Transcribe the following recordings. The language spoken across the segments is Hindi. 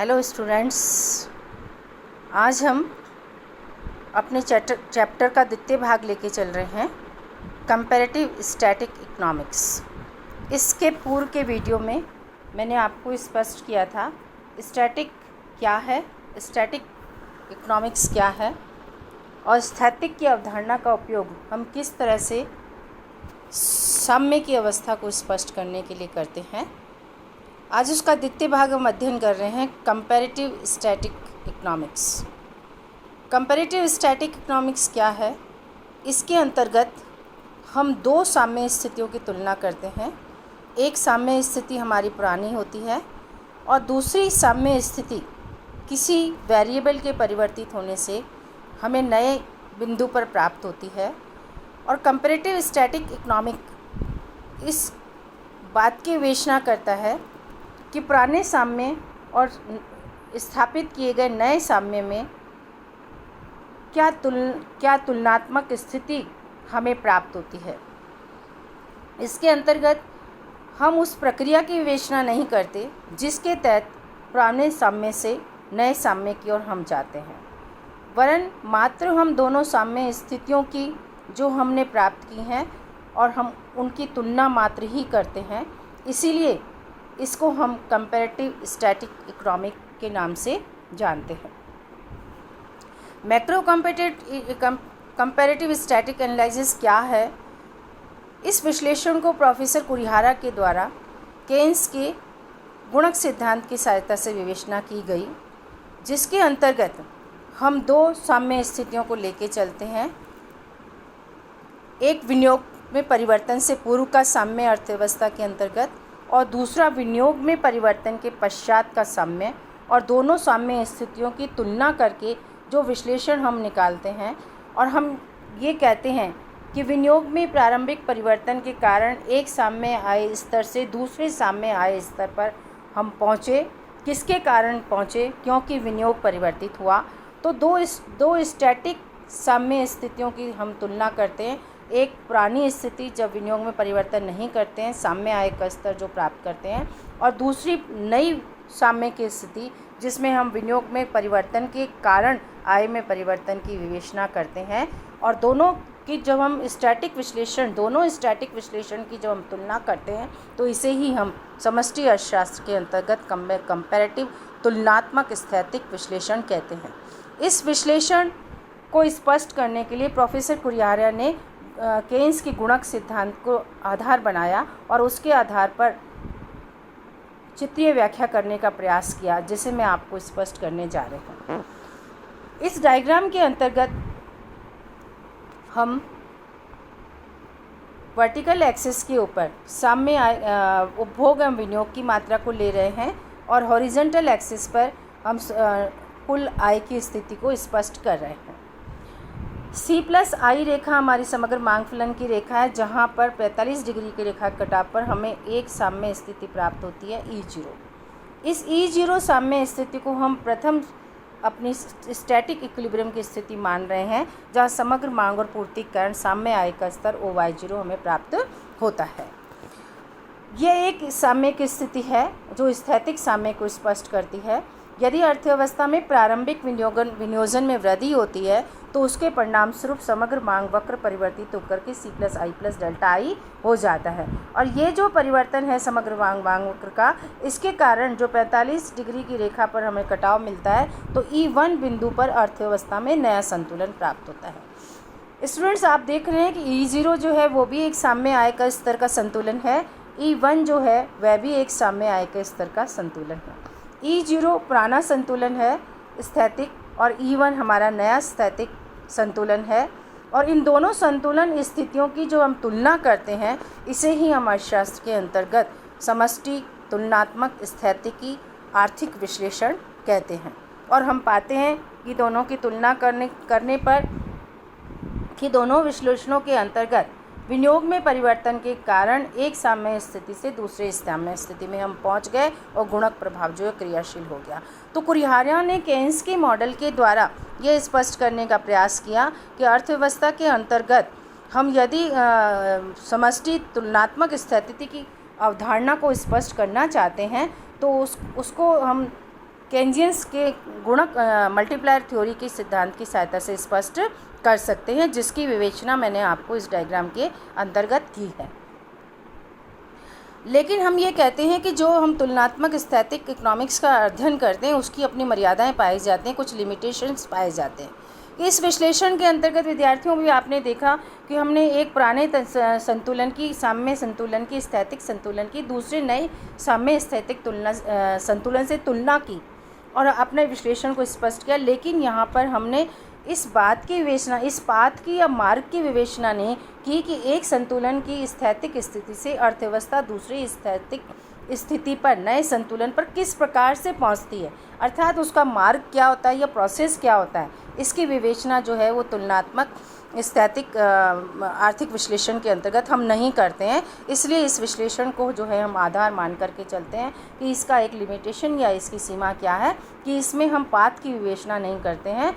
हेलो स्टूडेंट्स, आज हम अपने चैप्टर का द्वितीय भाग लेके चल रहे हैं, कंपैरेटिव स्टैटिक इकोनॉमिक्स। इसके पूर्व के वीडियो में मैंने आपको स्पष्ट किया था स्टैटिक क्या है, स्टैटिक इकोनॉमिक्स क्या है और स्थैतिक की अवधारणा का उपयोग हम किस तरह से साम्य की अवस्था को स्पष्ट करने के लिए करते हैं। आज उसका द्वितीय भाग हम अध्ययन कर रहे हैं, comparative static economics. Comparative static economics क्या है? इसके अंतर्गत हम दो साम्य स्थितियों की तुलना करते हैं। एक साम्य स्थिति हमारी पुरानी होती है और दूसरी साम्य स्थिति किसी वेरिएबल के परिवर्तित होने से हमें नए बिंदु पर प्राप्त होती है। और कंपैरेटिव स्टैटिक इकोनॉमिक इस बात की विवेचना करता है कि पुराने साम्य और स्थापित किए गए नए साम्य में क्या तुलनात्मक स्थिति हमें प्राप्त होती है। इसके अंतर्गत हम उस प्रक्रिया की विवेचना नहीं करते जिसके तहत पुराने साम्य से नए साम्य की ओर हम जाते हैं, वरन मात्र हम दोनों साम्य स्थितियों की जो हमने प्राप्त की हैं और हम उनकी तुलना मात्र ही करते हैं। इसीलिए इसको हम कंपैरेटिव स्टैटिक इकोनॉमिक के नाम से जानते हैं। मैक्रो कंपैरेटिव स्टैटिक एनालिसिस क्या है? इस विश्लेषण को प्रोफेसर कुरिहारा के द्वारा केन्स के गुणक सिद्धांत की सहायता से विवेचना की गई, जिसके अंतर्गत हम दो साम्य स्थितियों को लेके चलते हैं। एक विनियोग में परिवर्तन से पूर्व का साम्य अर्थव्यवस्था के अंतर्गत और दूसरा विनियोग में परिवर्तन के पश्चात का साम्य, और दोनों साम्य स्थितियों की तुलना करके जो विश्लेषण हम निकालते हैं और हम ये कहते हैं कि विनियोग में प्रारंभिक परिवर्तन के कारण एक साम्य आय स्तर से दूसरे साम्य आय स्तर पर हम पहुँचे। किसके कारण पहुँचे? क्योंकि विनियोग परिवर्तित हुआ। तो दो स्टैटिक साम्य स्थितियों की हम तुलना करते हैं। एक पुरानी स्थिति जब विनियोग में परिवर्तन नहीं करते हैं, साम्य आय का स्तर जो प्राप्त करते हैं, और दूसरी नई साम्य की स्थिति जिसमें हम विनियोग में परिवर्तन के कारण आय में परिवर्तन की विवेचना करते हैं। और दोनों की जब हम दोनों स्टैटिक विश्लेषण की जब हम तुलना करते हैं तो इसे ही हम समष्टि अर्थशास्त्र के अंतर्गत कंपैरेटिव तुलनात्मक स्थैतिक विश्लेषण कहते हैं। इस विश्लेषण को स्पष्ट करने के लिए प्रोफेसर कुरिहारा ने केन्स के गुणक सिद्धांत को आधार बनाया और उसके आधार पर चित्रीय व्याख्या करने का प्रयास किया, जिसे मैं आपको स्पष्ट करने जा रहे हूँ। इस डायग्राम के अंतर्गत हम वर्टिकल एक्सिस के ऊपर साम्य उपभोग एवं विनियोग की मात्रा को ले रहे हैं और हॉरिजॉन्टल एक्सिस पर हम कुल आय की स्थिति को स्पष्ट कर रहे हैं। C+I रेखा हमारी समग्र मांग फलन की रेखा है, जहां पर 45 डिग्री की रेखा कटाव पर हमें एक साम्य स्थिति प्राप्त होती है E0। इस E0 साम्य स्थिति को हम प्रथम अपनी स्टैटिक इक्विलिब्रियम की स्थिति मान रहे हैं, जहां समग्र मांग और पूर्ति के कारण साम्य आय का स्तर OY0 हमें प्राप्त होता है। यह एक साम्य की स्थिति है जो स्थैतिक साम्य को स्पष्ट करती है। यदि अर्थव्यवस्था में प्रारंभिक विनियोजन में वृद्धि होती है तो उसके परिणाम स्वरूप समग्र मांग वक्र परिवर्तित होकर के C+I + डेल्टा I हो जाता है। और ये जो परिवर्तन है समग्र मांग वक्र का, इसके कारण जो 45 डिग्री की रेखा पर हमें कटाव मिलता है तो E1 बिंदु पर अर्थव्यवस्था में नया संतुलन प्राप्त होता है। स्टूडेंट्स, आप देख रहे हैं कि E0 जो है वो भी एक साम्य आय का स्तर का संतुलन है। E1 जो है वह भी एक साम्य आय के स्तर का संतुलन है। E0 पुराना संतुलन है स्थैतिक, और E1 हमारा नया स्थैतिक संतुलन है। और इन दोनों संतुलन स्थितियों की जो हम तुलना करते हैं, इसे ही हम अर्थशास्त्र के अंतर्गत समष्टि तुलनात्मक स्थैतिकी आर्थिक विश्लेषण कहते हैं। और हम पाते हैं कि दोनों की तुलना करने पर कि दोनों विश्लेषणों के अंतर्गत विनियोग में परिवर्तन के कारण एक साम्य स्थिति से दूसरे साम्य स्थिति में हम पहुंच गए और गुणक प्रभाव जो है क्रियाशील हो गया। तो कुरिहारा ने केन्स के मॉडल के द्वारा यह स्पष्ट करने का प्रयास किया कि अर्थव्यवस्था के अंतर्गत हम यदि समष्टि तुलनात्मक स्थिति की अवधारणा को स्पष्ट करना चाहते हैं तो उसको हम केंजियंस के गुणक मल्टीप्लायर थ्योरी के सिद्धांत की सहायता से स्पष्ट कर सकते हैं, जिसकी विवेचना मैंने आपको इस डायग्राम के अंतर्गत की है। लेकिन हम ये कहते हैं कि जो हम तुलनात्मक स्थैतिक इकोनॉमिक्स का अध्ययन करते हैं उसकी अपनी मर्यादाएं पाई जाती हैं, कुछ लिमिटेशंस पाए जाते हैं। इस विश्लेषण के अंतर्गत विद्यार्थियों भी आपने देखा कि हमने एक पुराने संतुलन की, साम्य संतुलन की, स्थैतिक संतुलन की दूसरे नए साम्य स्थैतिक संतुलन से तुलना की और अपने विश्लेषण को स्पष्ट किया। लेकिन यहाँ पर हमने इस बात की विवेचना, इस पाथ की या मार्ग की विवेचना नहीं की कि एक संतुलन की स्थैतिक स्थिति से अर्थव्यवस्था दूसरी स्थैतिक स्थिति पर, नए संतुलन पर किस प्रकार से पहुंचती है, अर्थात उसका मार्ग क्या होता है या प्रोसेस क्या होता है, इसकी विवेचना जो है वो तुलनात्मक स्थैतिक आर्थिक विश्लेषण के अंतर्गत हम नहीं करते हैं। इसलिए इस विश्लेषण को जो है हम आधार मान करके चलते हैं कि इसका एक लिमिटेशन या इसकी सीमा क्या है, कि इसमें हम पाथ की विवेचना नहीं करते हैं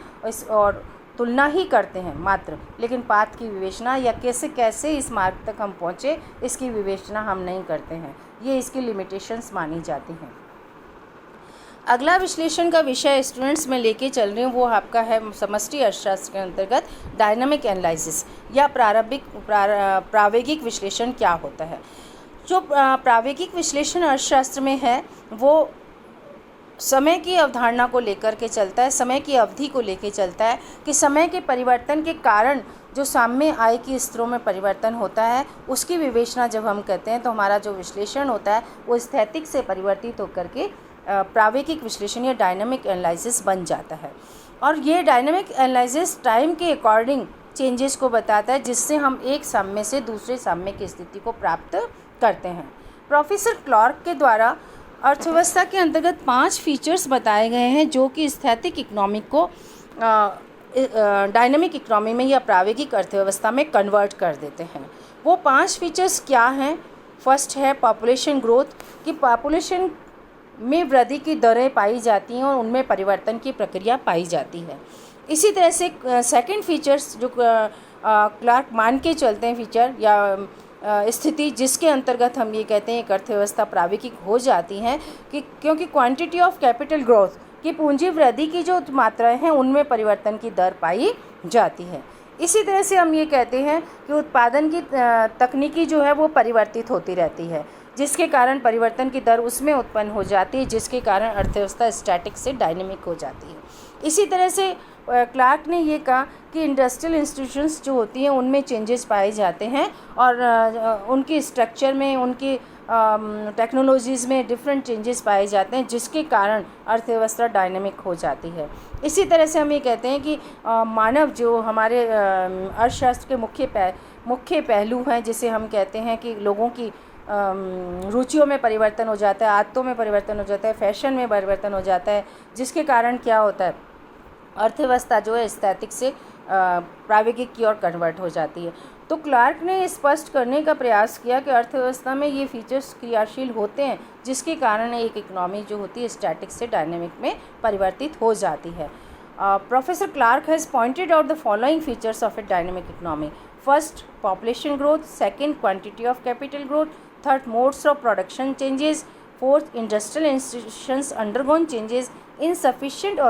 और तुलना ही करते हैं मात्र, लेकिन पाथ की विवेचना या कैसे कैसे इस मार्ग तक हम पहुँचे इसकी विवेचना हम नहीं करते हैं। ये इसकी लिमिटेशंस मानी जाती हैं। अगला विश्लेषण का विषय स्टूडेंट्स में लेके चल रही हूँ वो आपका है समष्टि अर्थशास्त्र के अंतर्गत डायनामिक एनालिसिस या प्रावेगिक विश्लेषण क्या होता है। जो प्रावेगिक विश्लेषण अर्थशास्त्र में है वो समय की अवधारणा को लेकर के चलता है, समय की अवधि को लेकर चलता है कि समय के परिवर्तन के कारण जो साम्य आय की स्तरों में परिवर्तन होता है उसकी विवेचना जब हम करते हैं तो हमारा जो विश्लेषण होता है वो स्थैतिक से परिवर्तित होकर के प्रावेगिक विश्लेषण या डायनामिक एनालिसिस बन जाता है। और ये डायनामिक एनालिसिस टाइम के अकॉर्डिंग चेंजेस को बताता है, जिससे हम एक साम्य से दूसरे साम्य की स्थिति को प्राप्त करते हैं। प्रोफेसर क्लार्क के द्वारा अर्थव्यवस्था के अंतर्गत 5 फीचर्स बताए गए हैं जो कि स्थैतिक इकोनॉमिक को डायनामिक इकोनॉमी में या प्रावेगिक अर्थव्यवस्था में कन्वर्ट कर देते हैं। वो 5 फीचर्स क्या हैं? फर्स्ट है पॉपुलेशन ग्रोथ, कि पॉपुलेशन में वृद्धि की दरें पाई जाती हैं और उनमें परिवर्तन की प्रक्रिया पाई जाती है। इसी तरह से सेकंड फीचर्स जो क्लार्क मान के चलते हैं फीचर या स्थिति, जिसके अंतर्गत हम ये कहते हैं एक अर्थव्यवस्था प्रावेगिक हो जाती है कि क्योंकि क्वांटिटी ऑफ कैपिटल ग्रोथ की पूंजी वृद्धि की जो मात्राएं हैं उनमें परिवर्तन की दर पाई जाती है। इसी तरह से हम ये कहते हैं कि उत्पादन की तकनीकी जो है वो परिवर्तित होती रहती है, जिसके कारण परिवर्तन की दर उसमें उत्पन्न हो जाती है, जिसके कारण अर्थव्यवस्था स्टैटिक से डायनेमिक हो जाती है। इसी तरह से क्लार्क ने ये कहा कि इंडस्ट्रियल इंस्टीट्यूशंस जो होती हैं उनमें चेंजेस पाए जाते हैं और उनकी स्ट्रक्चर में, उनकी टेक्नोलॉजीज़ में डिफरेंट चेंजेस पाए जाते हैं, जिसके कारण अर्थव्यवस्था डायनेमिक हो जाती है। इसी तरह से हम ये कहते हैं कि मानव जो हमारे अर्थशास्त्र के मुख्य पहलू हैं, जिसे हम कहते हैं कि लोगों की रुचियों में परिवर्तन हो जाता है, आदतों में परिवर्तन हो जाता है, फैशन में परिवर्तन हो जाता है, जिसके कारण क्या होता है, अर्थव्यवस्था जो है स्थैतिक से प्रावेगिक की ओर कन्वर्ट हो जाती है। तो क्लार्क ने स्पष्ट करने का प्रयास किया कि अर्थव्यवस्था में ये फीचर्स क्रियाशील होते हैं, जिसके कारण एक इकोनॉमी जो होती है स्टैटिक से डायनेमिक में परिवर्तित हो जाती है। Professor Clark has pointed out the following features of a dynamic economy. First, population growth. Second, quantity of capital growth. Third, modes of production changes. Fourth, industrial institutions undergone changes. Insufficient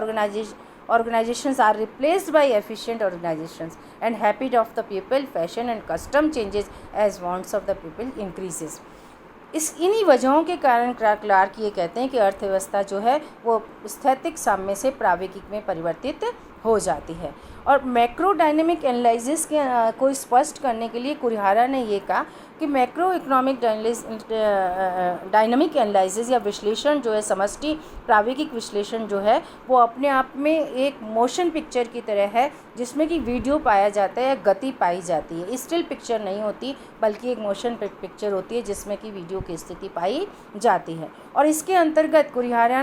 organizations are replaced by efficient organizations, and habit of the people, fashion and custom changes as wants of the people increases। इन्हीं वजहों के कारण क्लार्क ये कहते हैं कि अर्थव्यवस्था जो है वो स्थैतिक साम्य से प्रावेगिक में परिवर्तित हो जाती है। और मैक्रो डायनेमिक एनालिसिस को स्पष्ट करने के लिए कुरिहारा ने ये कहा कि मैक्रो इकोनॉमिक डायनेमिक एनालिसिस या विश्लेषण जो है, समष्टि प्रावेगिक विश्लेषण जो है वो अपने आप में एक मोशन पिक्चर की तरह है, जिसमें कि वीडियो पाया जाता है, गति पाई जाती है। स्टिल पिक्चर नहीं होती बल्कि एक मोशन पिक्चर होती है जिसमें कि वीडियो की स्थिति पाई जाती है। और इसके अंतर्गत कुरिहारा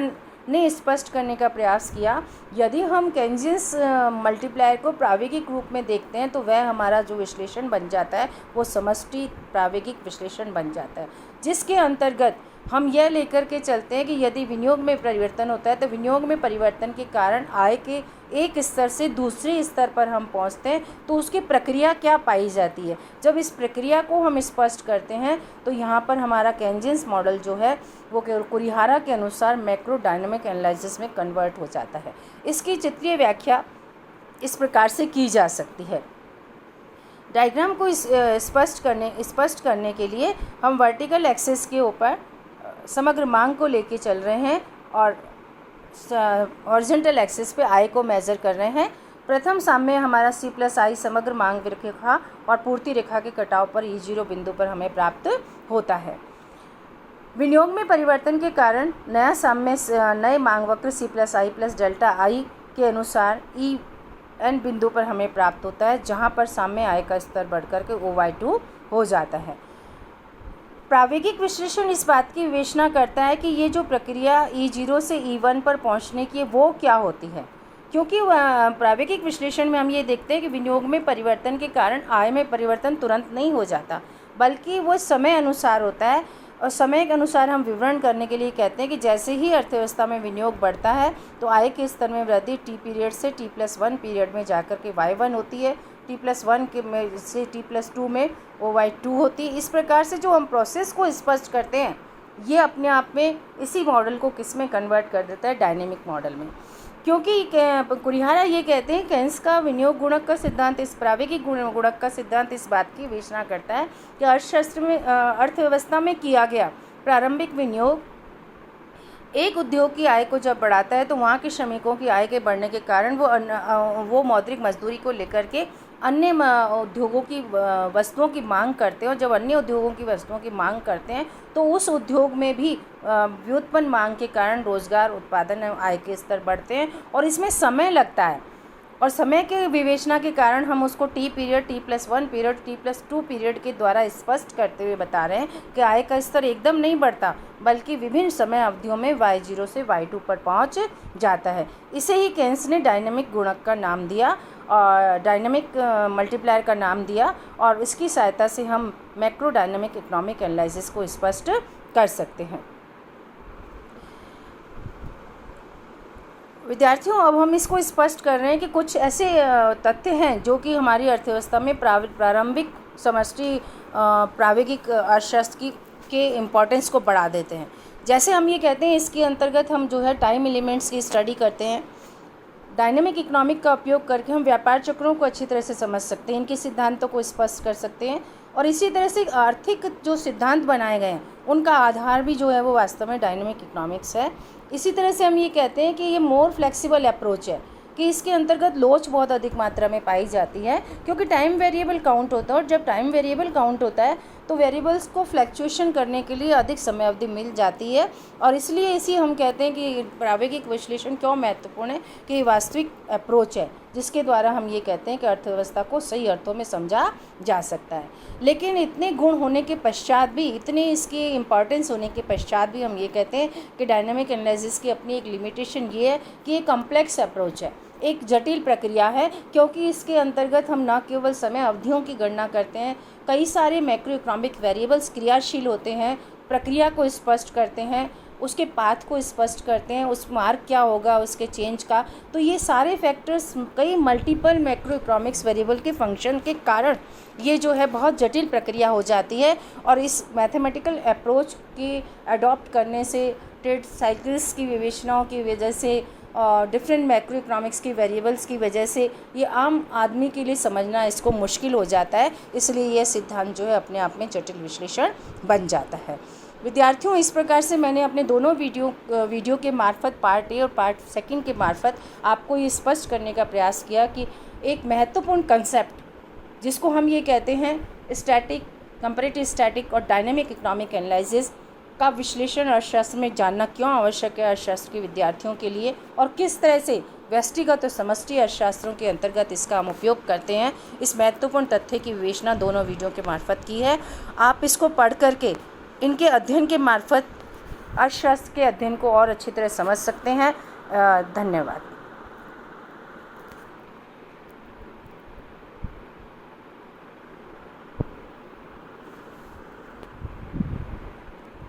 ने स्पष्ट करने का प्रयास किया, यदि हम केंजियंस मल्टीप्लायर को प्रावेगिक रूप में देखते हैं तो वह हमारा जो विश्लेषण बन जाता है वो समष्टि प्रावेगिक विश्लेषण बन जाता है, जिसके अंतर्गत हम यह लेकर के चलते हैं कि यदि विनियोग में परिवर्तन होता है तो विनियोग में परिवर्तन के कारण आय के एक स्तर से दूसरे स्तर पर हम पहुंचते हैं, तो उसकी प्रक्रिया क्या पाई जाती है। जब इस प्रक्रिया को हम स्पष्ट करते हैं तो यहाँ पर हमारा केंजिन्स मॉडल जो है वो कुरिहारा के अनुसार मैक्रो डायनामिक एनालिसिस में कन्वर्ट हो जाता है। इसकी चित्रीय व्याख्या इस प्रकार से की जा सकती है। डायग्राम को स्पष्ट करने के लिए हम वर्टिकल एक्सिस के ऊपर समग्र मांग को लेके चल रहे हैं और हॉरिजॉन्टल एक्सिस पे आई को मेज़र कर रहे हैं। प्रथम साम्य हमारा C+I समग्र मांग रेखा और पूर्ति रेखा के कटाव पर E0 बिंदु पर हमें प्राप्त होता है। विनियोग में परिवर्तन के कारण नया साम्य नए मांग वक्र C+I + डेल्टा I के अनुसार EN बिंदु पर हमें प्राप्त होता है, जहां पर साम्य आय का स्तर बढ़कर के OY2 हो जाता है। प्रावेगिक विश्लेषण इस बात की विवेचना करता है कि ये जो प्रक्रिया E0 से E1 पर पहुंचने की वो क्या होती है, क्योंकि प्रावेगिक विश्लेषण में हम ये देखते हैं कि विनियोग में परिवर्तन के कारण आय में परिवर्तन तुरंत नहीं हो जाता, बल्कि वो समय अनुसार होता है। और समय के अनुसार हम विवरण करने के लिए कहते हैं कि जैसे ही अर्थव्यवस्था में विनियोग बढ़ता है तो आय के स्तर में वृद्धि T पीरियड से T+1 पीरियड में जाकर के Y1 होती है, T+1 के में से T+2 में OY2 होती है। इस प्रकार से जो हम प्रोसेस को स्पष्ट करते हैं ये अपने आप में इसी मॉडल को किस में कन्वर्ट कर देता है, डायनेमिक मॉडल में। क्योंकि कुरिहारा ये कहते हैं केन्स का विनियोग गुणक का सिद्धांत, इस प्रावेगिक गुणक का सिद्धांत इस बात की विवेचना करता है कि अर्थशास्त्र में अर्थव्यवस्था में किया गया प्रारंभिक विनियोग एक उद्योग की आय को जब बढ़ाता है तो वहाँ के श्रमिकों की आय के बढ़ने के कारण वो मौद्रिक मजदूरी को लेकर के अन्य उद्योगों की वस्तुओं की मांग करते हैं, और जब अन्य उद्योगों की वस्तुओं की मांग करते हैं तो उस उद्योग में भी व्युत्पन्न मांग के कारण रोजगार, उत्पादन एवं आय के स्तर बढ़ते हैं और इसमें समय लगता है। और समय के विवेचना के कारण हम उसको T period, T+1 period, T+2 period के द्वारा स्पष्ट करते हुए बता रहे हैं कि आय का स्तर एकदम नहीं बढ़ता, बल्कि विभिन्न समय अवधियों में Y0 से Y2 पर पहुंच जाता है। इसे ही केन्स ने डायनामिक गुणक का नाम दिया और डायनामिक मल्टीप्लायर का नाम दिया, और इसकी सहायता से हम मैक्रो डायनामिक इकोनॉमिक एनालिसिस को स्पष्ट कर सकते हैं। विद्यार्थियों, अब हम इसको स्पष्ट कर रहे हैं कि कुछ ऐसे तथ्य हैं जो कि हमारी अर्थव्यवस्था में प्रारंभिक समष्टि प्रावेगिक अर्थशास्त्र के इम्पोर्टेंस को बढ़ा देते हैं। जैसे हम ये कहते हैं, इसके अंतर्गत हम जो है टाइम एलिमेंट्स की स्टडी करते हैं। डायनेमिक इकोनॉमिक का उपयोग करके हम व्यापार चक्रों को अच्छी तरह से समझ सकते हैं, इनके सिद्धांतों को स्पष्ट कर सकते हैं, और इसी तरह से आर्थिक जो सिद्धांत बनाए गए हैं उनका आधार भी जो है वो वास्तव में डायनेमिक इकोनॉमिक्स है। इसी तरह से हम ये कहते हैं कि ये मोर फ्लेक्सिबल अप्रोच है कि इसके अंतर्गत लोच बहुत अधिक मात्रा में पाई जाती है, क्योंकि टाइम वेरिएबल काउंट होता है, और जब टाइम वेरिएबल काउंट होता है तो वेरिएबल्स को फ्लैक्चुएशन करने के लिए अधिक समय अवधि मिल जाती है। और इसलिए इसी हम कहते हैं कि प्रावेगिक विश्लेषण क्यों महत्वपूर्ण है, कि ये वास्तविक अप्रोच है जिसके द्वारा हम ये कहते हैं कि अर्थव्यवस्था को सही अर्थों में समझा जा सकता है। लेकिन इतने गुण होने के पश्चात भी, इतने इसकी इम्पॉर्टेंस होने के पश्चात भी हम ये कहते हैं कि डायनामिक एनालिसिस की अपनी एक लिमिटेशन ये है कि ये कॉम्प्लेक्स अप्रोच है, एक जटिल प्रक्रिया है, क्योंकि इसके अंतर्गत हम न केवल समय अवधियों की गणना करते हैं, कई सारे मैक्रो इकोनॉमिक वेरिएबल्स क्रियाशील होते हैं, प्रक्रिया को स्पष्ट करते हैं, उसके पाथ को स्पष्ट करते हैं, उस मार्ग क्या होगा उसके चेंज का। तो ये सारे फैक्टर्स कई मल्टीपल मैक्रो इकोनॉमिक्स वेरिएबल के फंक्शन के कारण ये जो है बहुत जटिल प्रक्रिया हो जाती है। और इस मैथमेटिकल अप्रोच की अडॉप्ट करने से, ट्रेड साइकिल्स की विवेचनाओं की वजह से, डिफरेंट मैक्रो इकोनॉमिक्स की वेरिएबल्स की वजह से ये आम आदमी के लिए समझना इसको मुश्किल हो जाता है। इसलिए यह सिद्धांत जो है अपने आप में जटिल विश्लेषण बन जाता है। विद्यार्थियों, इस प्रकार से मैंने अपने दोनों वीडियो के मार्फत, पार्ट ए और पार्ट सेकंड के मार्फत आपको ये स्पष्ट करने का प्रयास किया कि एक महत्वपूर्ण कंसेप्ट जिसको हम ये कहते हैं स्टैटिक, कंपैरेटिव स्टैटिक और डायनेमिक इकोनॉमिक एनालिसिस का विश्लेषण अर्थशास्त्र में जानना क्यों आवश्यक है अर्थशास्त्र के विद्यार्थियों के लिए, और किस तरह से व्यष्टिगत और समष्टि अर्थशास्त्रों के अंतर्गत इसका हम उपयोग करते हैं, इस महत्वपूर्ण तथ्य की विवेचना दोनों वीडियो के मार्फत की है। आप इसको पढ़ करके इनके अध्ययन के मार्फत अर्थशास्त्र के अध्ययन को और अच्छी तरह समझ सकते हैं। धन्यवाद।